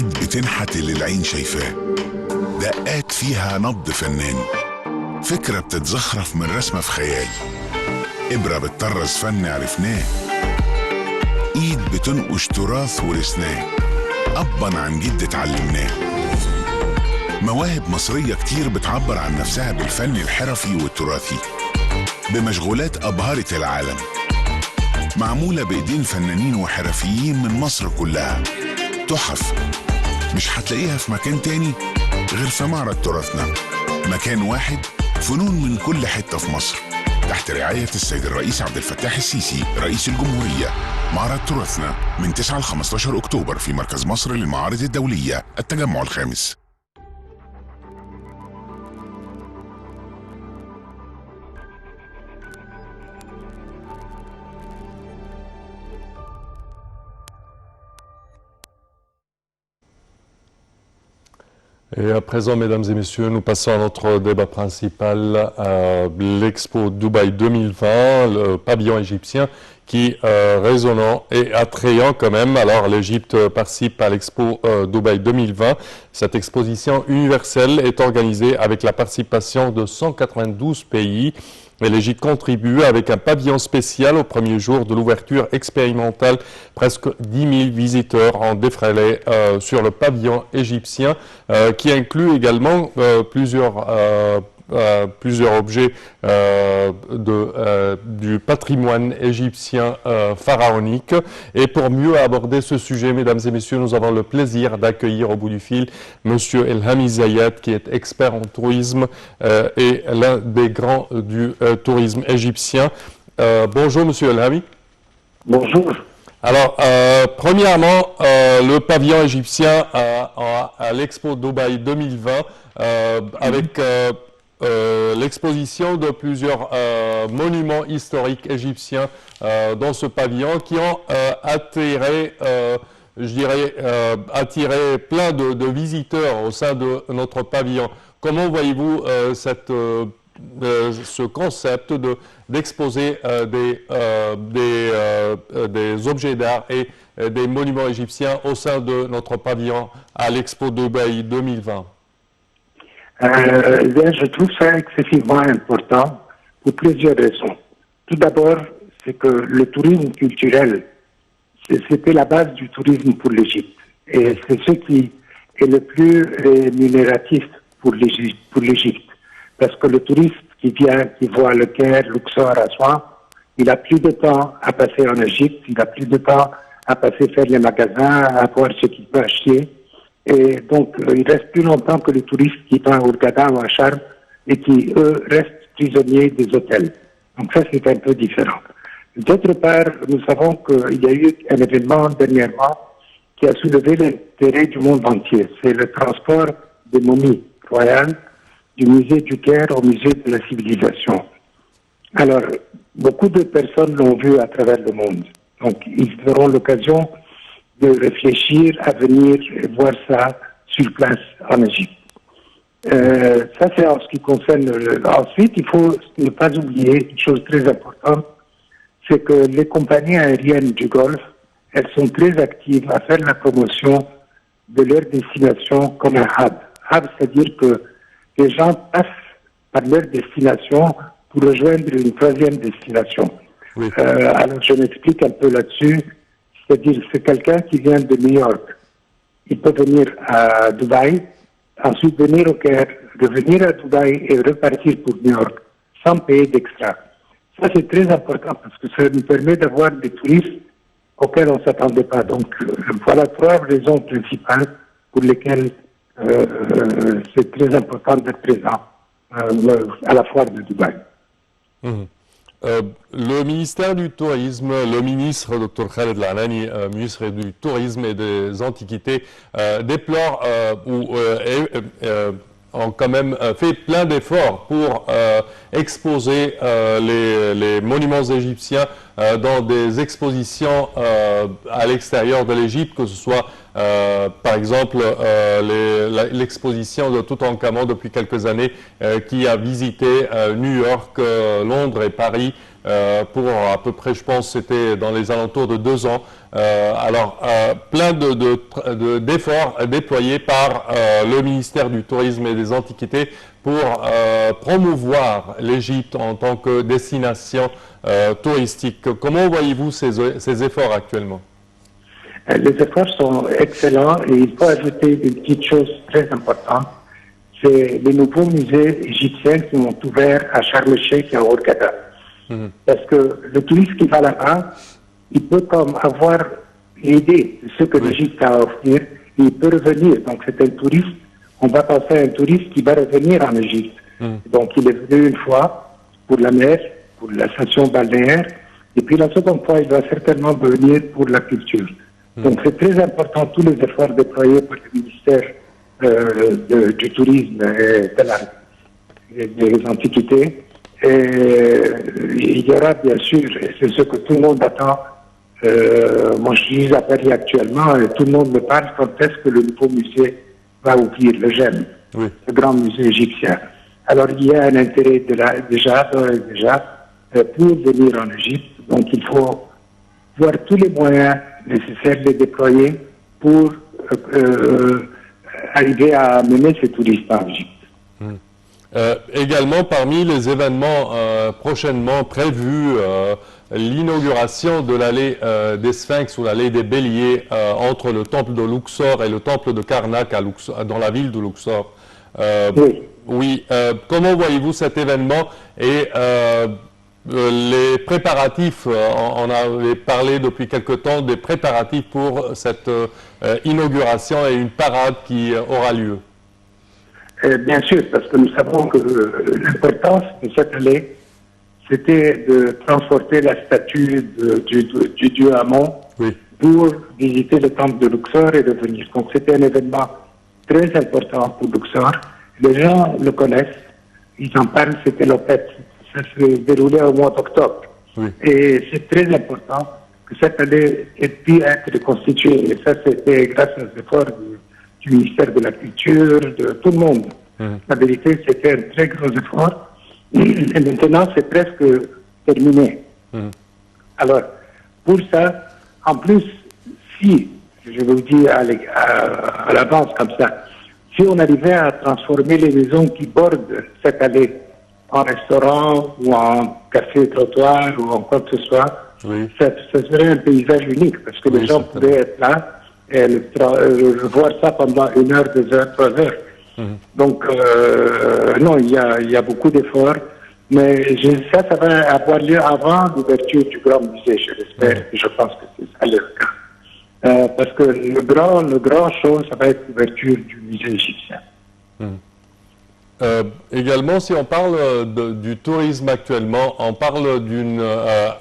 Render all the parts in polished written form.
ايد بتنحت اللي العين شايفاه، دقات فيها نبض فنان، فكرة بتتزخرف من رسمة في خيال، إبرة بتطرز فن عرفناه، ايد بتنقش تراث ورثناه، أبا عن جد اتعلمناه. مواهب مصرية كتير بتعبر عن نفسها بالفن الحرفي والتراثي بمشغولات أبهرت العالم، معمولة بإيدين فنانين وحرفيين من مصر كلها. تحف مش هتلاقيها في مكان تاني غير في معرض تراثنا، مكان واحد فنون من كل حتة في مصر تحت رعاية السيد الرئيس عبد الفتاح السيسي رئيس الجمهورية. معرض تراثنا من 9 ل 15 أكتوبر في مركز مصر للمعارض الدولية التجمع الخامس. Et à présent, mesdames et messieurs, nous passons à notre débat principal, l'Expo Dubaï 2020, le pavillon égyptien qui résonnant et attrayant quand même. Alors l'Égypte participe à l'Expo Dubaï 2020. Cette exposition universelle est organisée avec la participation de 192 pays. Et l'Égypte contribue avec un pavillon spécial au premier jour de l'ouverture expérimentale. Presque 10 000 visiteurs ont défilé sur le pavillon égyptien qui inclut également plusieurs objets du patrimoine égyptien pharaonique. Et pour mieux aborder ce sujet, mesdames et messieurs, nous avons le plaisir d'accueillir au bout du fil M. Elhami Zayed, qui est expert en tourisme et l'un des grands du tourisme égyptien. Bonjour M. Elhami. Bonjour. Alors, premièrement, le pavillon égyptien à l'Expo Dubaï 2020 avec l'exposition de plusieurs monuments historiques égyptiens dans ce pavillon qui ont attiré, attiré plein de visiteurs au sein de notre pavillon. Comment voyez-vous ce concept d'exposer des objets d'art et des monuments égyptiens au sein de notre pavillon à l'Expo Dubaï 2020? Je trouve ça excessivement important pour plusieurs raisons. Tout d'abord, c'est que le tourisme culturel, c'était la base du tourisme pour l'Égypte. Et c'est ce qui est le plus rémunératif pour l'Égypte. Parce que le touriste qui vient, qui voit le Caire, Luxor, Aswan, il a plus de temps à passer en Égypte, il a plus de temps à passer faire les magasins, à voir ce qu'il peut acheter. Et donc, il reste plus longtemps que les touristes qui vont au Hurghada ou à Sharm et qui, eux, restent prisonniers des hôtels. Donc ça, c'est un peu différent. D'autre part, nous savons qu'il y a eu un événement dernièrement qui a soulevé l'intérêt du monde entier. C'est le transport des momies royales du musée du Caire au musée de la civilisation. Alors, beaucoup de personnes l'ont vu à travers le monde. Donc, ils auront l'occasion de réfléchir à venir voir ça sur place en Égypte. Ça, c'est en ce qui concerne... Ensuite, il faut ne pas oublier une chose très importante, c'est que les compagnies aériennes du Golfe, elles sont très actives à faire la promotion de leur destination comme un hub. Hub, c'est-à-dire que les gens passent par leur destination pour rejoindre une troisième destination. Oui. Alors, je m'explique un peu là-dessus. C'est-à-dire, c'est quelqu'un qui vient de New York. Il peut venir à Dubaï, ensuite venir au Caire, revenir à Dubaï et repartir pour New York, sans payer d'extra. Ça, c'est très important parce que ça nous permet d'avoir des touristes auxquels on ne s'attendait pas. Donc, voilà 3 raisons principales pour lesquelles c'est très important d'être présent à la foire de Dubaï. Mmh. Le ministère du Tourisme, le ministre Dr Khaled Al-Anani, ministre du Tourisme et des Antiquités, déplore ont quand même fait plein d'efforts pour exposer les monuments égyptiens dans des expositions à l'extérieur de l'Égypte, que ce soit par exemple l'exposition de Toutankhamon depuis quelques années qui a visité New York, Londres et Paris pour à peu près, je pense, c'était dans les alentours de 2 ans, Plein d'efforts déployés par le ministère du Tourisme et des Antiquités pour promouvoir l'Égypte en tant que destination touristique. Comment voyez-vous ces efforts actuellement? Les efforts sont excellents et il faut ajouter une petite chose très importante. C'est les nouveaux musées égyptiens qui ont ouvert à Sharm el-Sheikh et à Hurghada. Parce que le touriste qui va là-bas, il peut comme avoir l'idée de ce que l'Égypte a à offrir et il peut revenir. Donc c'est un touriste, on va penser à un touriste qui va revenir en Égypte. Donc il est venu une fois pour la mer, pour la station balnéaire, et puis la seconde fois il va certainement venir pour la culture. Donc c'est très important tous les efforts déployés par le ministère du tourisme et des antiquités. Et il y aura bien sûr, et c'est ce que tout le monde attend, moi je suis à Paris actuellement et tout le monde me parle quand est-ce que le nouveau musée va ouvrir, le GEM, le grand musée égyptien. Alors il y a un intérêt déjà pour venir en Égypte, donc il faut voir tous les moyens nécessaires de déployer pour arriver à mener ces touristes en Égypte. Également, parmi les événements prochainement prévus, l'inauguration de l'allée des Sphinx ou l'allée des Béliers entre le temple de Luxor et le temple de Karnak dans la ville de Luxor. Oui. Comment voyez-vous cet événement et les préparatifs, on avait parlé depuis quelque temps des préparatifs pour cette inauguration et une parade qui aura lieu? Bien sûr, parce que nous savons que l'importance de cette allée, c'était de transporter la statue du dieu Amon pour visiter le temple de Luxor et revenir. Donc c'était un événement très important pour Luxor. Les gens le connaissent, ils en parlent, c'était l'OPET. Ça se déroulait au mois d'octobre. Et c'est très important que cette allée ait pu être reconstituée. Et ça, c'était grâce aux efforts du ministère de la Culture, de tout le monde. La vérité, c'était un très gros effort. Et maintenant, c'est presque terminé. Alors, pour ça, en plus, si, je vous le dis à l'avance comme ça, si on arrivait à transformer les maisons qui bordent cette allée en restaurant ou en café-trottoir ou en quoi que ce soit, ça serait un paysage unique parce que les gens pourraient être là et voir ça pendant 1 heure, 2 heures, 3 heures. Donc, non, il y a beaucoup d'efforts, mais ça va avoir lieu avant l'ouverture du grand musée, je l'espère, et je pense que c'est ça le cas. Parce que le grand chose, ça va être l'ouverture du musée égyptien. Également, si on parle du tourisme actuellement, on parle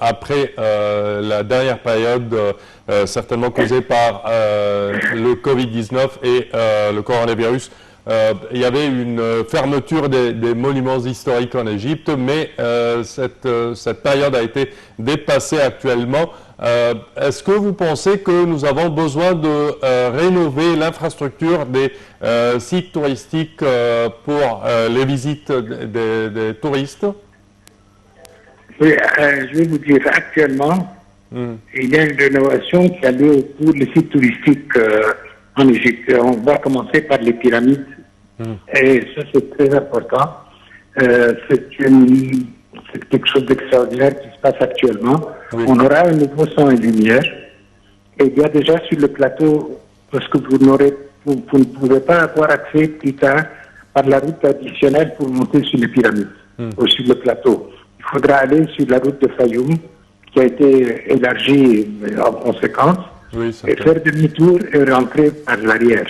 après la dernière période certainement causée par le Covid-19 et le coronavirus. Il y avait une fermeture des monuments historiques en Égypte, mais cette période a été dépassée actuellement. Est-ce que vous pensez que nous avons besoin de rénover l'infrastructure des sites touristiques pour les visites des touristes? Oui, je vais vous dire, actuellement, il y a une rénovation qui a lieu pour les sites touristiques en Égypte. On va commencer par les pyramides. Et ça, c'est très important. C'est quelque chose d'extraordinaire qui se passe actuellement. On aura un nouveau son et lumière. Et il y a déjà sur le plateau, parce que vous ne pouvez pas avoir accès plus tard par la route traditionnelle pour monter sur les pyramides ou sur le plateau. Il faudra aller sur la route de Fayoum, qui a été élargie en conséquence, et faire demi-tour et rentrer par l'arrière.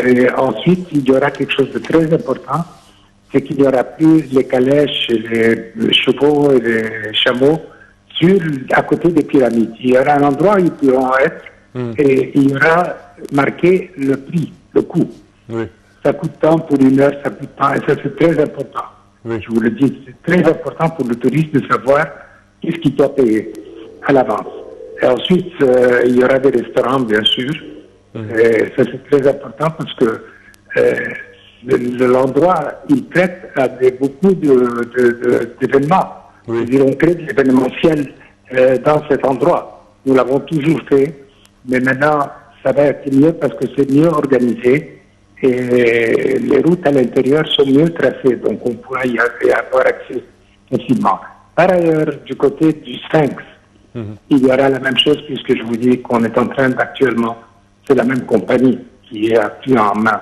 Et ensuite, il y aura quelque chose de très important, c'est qu'il n'y aura plus les calèches, les chevaux et les chameaux à côté des pyramides. Il y aura un endroit où ils pourront être et il y aura marqué le prix, le coût. Ça coûte tant pour 1 heure, ça coûte tant, et ça c'est très important. Je vous le dis, c'est très important pour le touriste de savoir qu'est-ce qu'il doit payer à l'avance. Et ensuite, il y aura des restaurants, bien sûr. Et ça c'est très important parce que l'endroit, il traite à beaucoup d'événements. On crée de l'événementiel dans cet endroit. Nous l'avons toujours fait, mais maintenant, ça va être mieux parce que c'est mieux organisé et les routes à l'intérieur sont mieux tracées, donc on pourra y avoir accès facilement. Par ailleurs, du côté du Sphinx, il y aura la même chose puisque je vous dis qu'on est en train d'actuellement, c'est la même compagnie qui a pris en main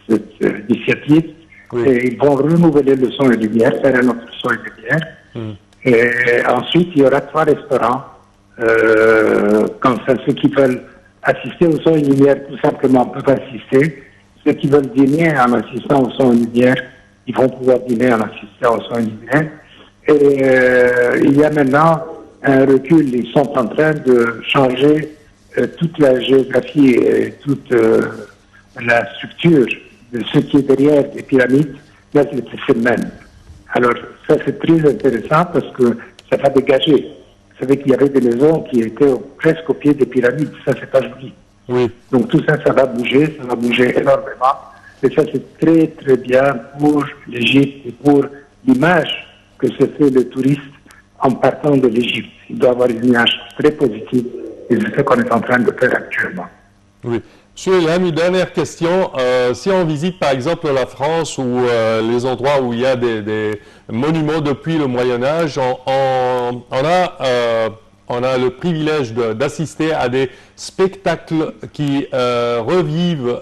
cette initiative. Oui. Et ils vont renouveler le son et lumière, faire un autre son et lumière. Et ensuite, il y aura 3 restaurants. Comme ça, ceux qui veulent assister au son et lumière, tout simplement, peuvent assister. Ceux qui veulent dîner en assistant au son et lumière, ils vont pouvoir dîner en assistant au son et lumière. Et il y a maintenant un recul. Ils sont en train de changer toute la géographie et toute la structure de ce qui est derrière les pyramides. Là, c'est le même. Alors, ça, c'est très intéressant parce que ça va dégager. Vous savez qu'il y avait des maisons qui étaient presque au pied des pyramides. Ça, c'est pas joli. Oui. Donc, tout ça, ça va bouger énormément. Et ça, c'est très, très bien pour l'Égypte et pour l'image que se fait le touriste en partant de l'Égypte. Il doit avoir une image très positive et c'est ce qu'on est en train de faire actuellement. Oui. Monsieur Elham, une dernière question. Si on visite par exemple la France ou les endroits où il y a des monuments depuis le Moyen-Âge, on a le privilège d'assister à des spectacles qui revivent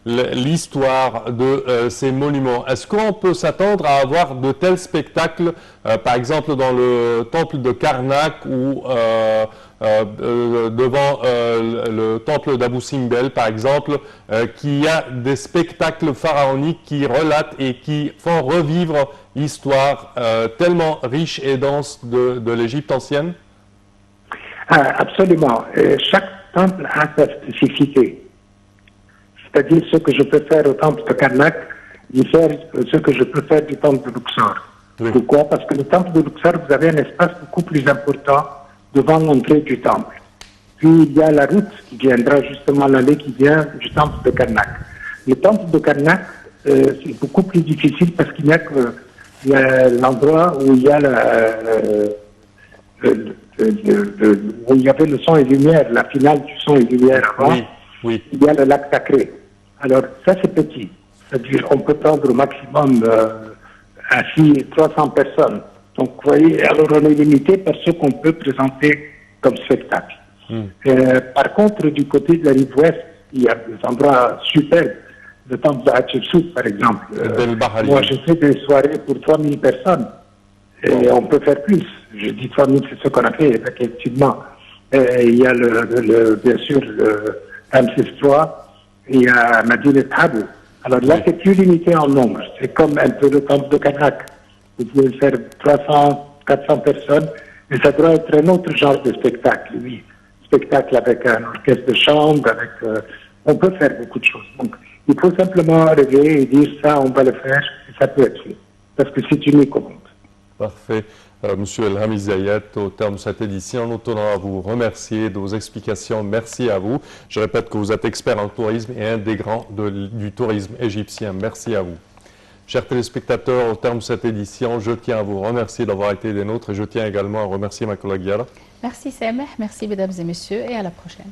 l'histoire de ces monuments. Est-ce qu'on peut s'attendre à avoir de tels spectacles, par exemple dans le temple de Karnak ou devant le temple d'Abou Simbel, par exemple, qu'il y a des spectacles pharaoniques qui relatent et qui font revivre l'histoire tellement riche et dense de l'Égypte ancienne? Absolument. Chaque temple a sa spécificité. C'est-à-dire ce que je peux faire au temple de Karnak, diffère ce que je peux faire du temple de Luxor. Oui. Pourquoi? Parce que le temple de Luxor, vous avez un espace beaucoup plus important devant l'entrée du temple. Puis il y a la route qui viendra justement, l'allée qui vient du temple de Karnak. Le temple de Karnak, c'est beaucoup plus difficile parce qu'il n'y a que l'endroit où il y a où il y avait le son et lumière, la finale du son et lumière avant. Oui, oui. Il y a le lac sacré. Alors, ça, c'est petit. C'est-à-dire, on peut prendre au maximum assis 300 personnes. Donc, vous voyez, alors on est limité par ce qu'on peut présenter comme spectacle. Par contre, du côté de la rive ouest, il y a des endroits superbes. Le temple de Hatshepsut, par exemple. Moi, je fais des soirées pour 3000 personnes. Et on peut faire plus. Je dis 3000, c'est ce qu'on a fait, effectivement. Il y a bien sûr le Ramsès III, il y a Madinat Habu. Alors là, c'est plus limité en nombre. C'est comme un peu le temple de Karnak. Vous pouvez faire 300, 400 personnes, mais ça doit être un autre genre de spectacle, oui. Spectacle avec un orchestre de chambre, avec... on peut faire beaucoup de choses. Donc, il faut simplement rêver et dire ça, on va le faire, et ça peut être fait. Parce que c'est unique au monde. Parfait. Monsieur Elham Izayat, au terme de cette édition, nous tenons à vous remercier de vos explications. Merci à vous. Je répète que vous êtes expert en tourisme et un des grands du tourisme égyptien. Merci à vous. Chers téléspectateurs, au terme de cette édition, je tiens à vous remercier d'avoir été des nôtres et je tiens également à remercier ma collègue Yara. Merci Sameh, merci mesdames et messieurs et à la prochaine.